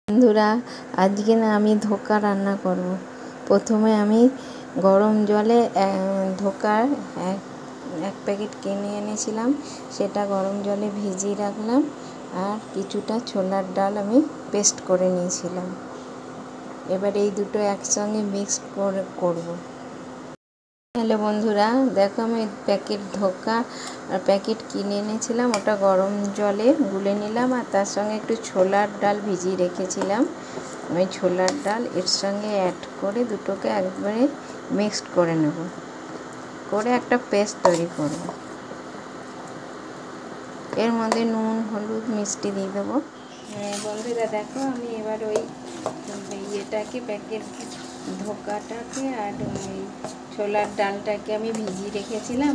বন্ধুরা, আজকে না আমি ধোকা রান্না করব। প্রথমে আমি গরম জলে ধোকার এক প্যাকেট কিনে এনেছিলাম, সেটা গরম জলে ভিজিয়ে রাখলাম। আর কিছুটা ছোলার ডাল আমি পেস্ট করে নিয়েছিলাম। এবার এই দুটো একসঙ্গে মিক্স করে করব। হ্যালো বন্ধুরা, দেখো আমি ধোকা আর প্যাকেট কিনে এনেছিলাম, ওটা গরম জলে গুলে নিলাম। আর তার সঙ্গে একটু ছোলার ডাল ভিজিয়ে রেখেছিলাম। ওই ছোলার ডাল এর সঙ্গে অ্যাড করে দুটোকে একবারে মিক্সড করে নেব, করে একটা পেস্ট তৈরি করব। এর মধ্যে নুন, হলুদ, মিষ্টি দিয়ে দেবো। বন্ধুরা দেখো, আমি এবার ওই প্যাকেট ধোকাটাকে আর ওই ছোলার ডালটাকে আমি ভিজিয়ে রেখেছিলাম,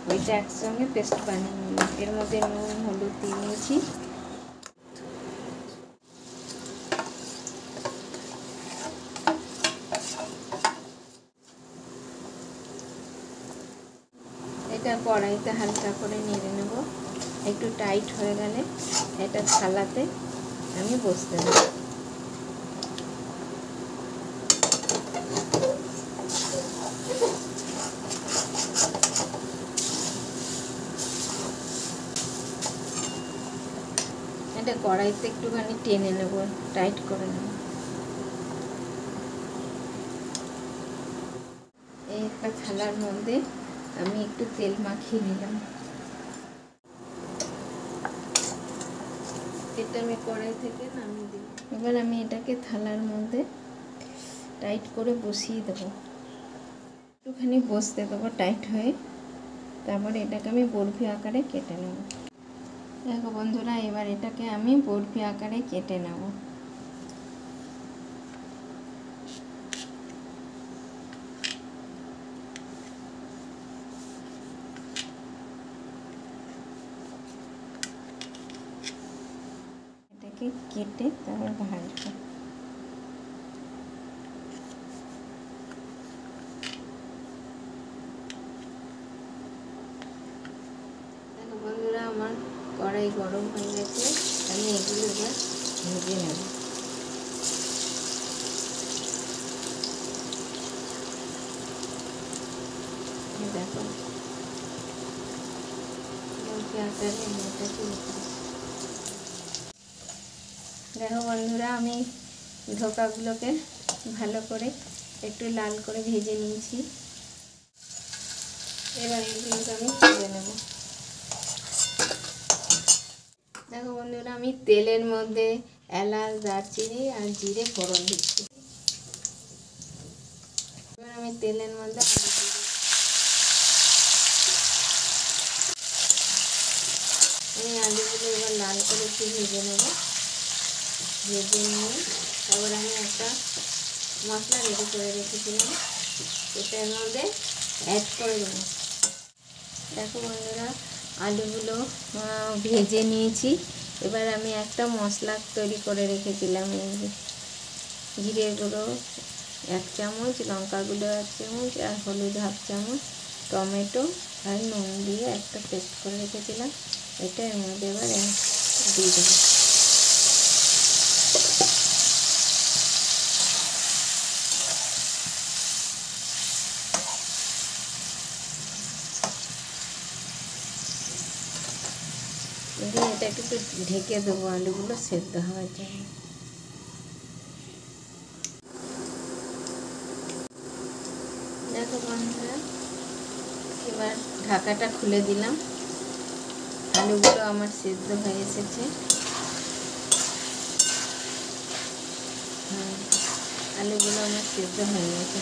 ওইটা একসঙ্গে পেস্ট বানিয়ে নিলাম। এর মধ্যে নুন, হলুদ দিয়ে নিয়েছি। এটা কড়াইতে হালকা করে নেড়ে নেব। একটু টাইট হয়ে গেলে এটা থালাতে আমি বসতে দেব। এটা কড়াইতে একটুখানি টেনে নেব, টাইট করে নেব। এই একটা থালার মধ্যে আমি একটু তেল মাখিয়ে নিলাম। এটা আমি কড়াই থেকে নামিয়ে দিই। এবার আমি এটাকে থালার মধ্যে টাইট করে বসিয়ে দেবো, একটুখানি বসতে দেবো টাইট হয়ে। তারপরে এটাকে আমি বরফি আকারে কেটে নেব। দেখো বন্ধুরা, এবার এটাকে আমি বরফি আকারে কেটে নেব। এটাকে কেটে তারপর ভাজবো। দেখো বন্ধুরা, আমার কড়াই গরম হয়ে গেছে, আমি এগুলো এবার ভেজে নেব। দেখো দেখো বন্ধুরা, আমি ধোকাগুলোকে ভালো করে একটু লাল করে ভেজে নিয়েছি। এবার এগুলোকে আমি তুলে নেব। দেখো বন্ধুরা, আমি তেলের মধ্যে এলাচ, দারচিনি আর জিরে ফোড়ন দিচ্ছি। এবার আমি তেলের মধ্যে আলুগুলো এবার লাল করে একটু ভেজে নেব। ভেজে নিয়ে তারপর আমি একটা মশলা রেডি করে রেখেছিলাম, এটার মধ্যে অ্যাড করে দেবো। দেখো বন্ধুরা, আলুগুলো ভেজে নিয়েছি। এবার আমি একটা মশলা তৈরি করে রেখেছিলাম। এই জিরে গুঁড়ো 1 চামচ, লঙ্কা গুঁড়ো 1 চামচ, আর হলুদ 1/2 চামচ, টমেটো আর নুন দিয়ে একটা পেস্ট করে রেখেছিলাম, এটা এর মধ্যে এবার দিয়ে দেবো। দিয়ে এটা একটু ঢেকে দেবো আলুগুলো সেদ্ধ হওয়ার জন্য। দেখো বন্ধুরা, এবার ঢাকাটা খুলে দিলাম। আলুগুলো আমার সেদ্ধ হয়ে এসেছে। আলুগুলো আমার সেদ্ধ হয়ে গেছে।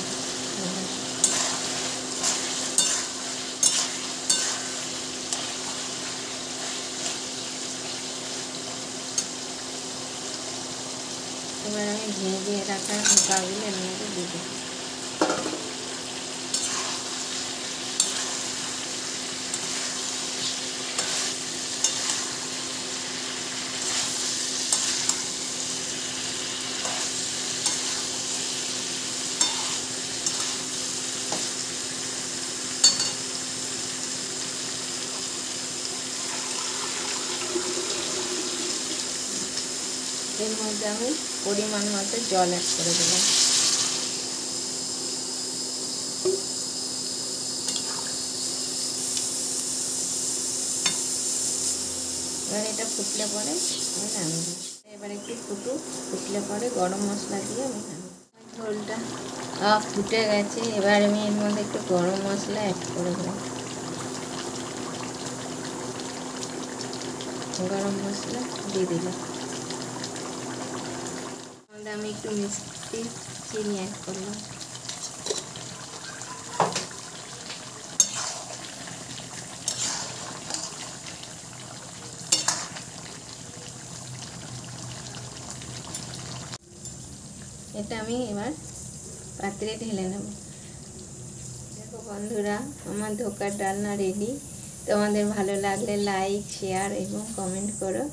এবার আমি ভেজে রাখা ধোকাগুলো এর মধ্যে দিয়ে দেবো। এর মধ্যে মধ্যে আমি পরিমাণ মতো জল অ্যাড করে দিলাম। এবার এটা ফুটলে পরে আমি নামিয়ে দিই। এবার একটু ফুটলে পরে গরম মশলা দিয়ে আমি নামিয়ে দিই। ঝোলটা ফুটে গেছে, এবার আমি এর মধ্যে একটু গরম মশলা অ্যাড করে দিলাম। গরম মশলা দিয়ে দিলাম। আমি একটু মিষ্টি চিনি অ্যাড করলাম। এটা আমি এবার পাত্রে ঢেলে নেব। দেখো বন্ধুরা, আমার ধোকার ডালনা রেডি। তোমাদের ভালো লাগলে লাইক, শেয়ার এবং কমেন্ট করো।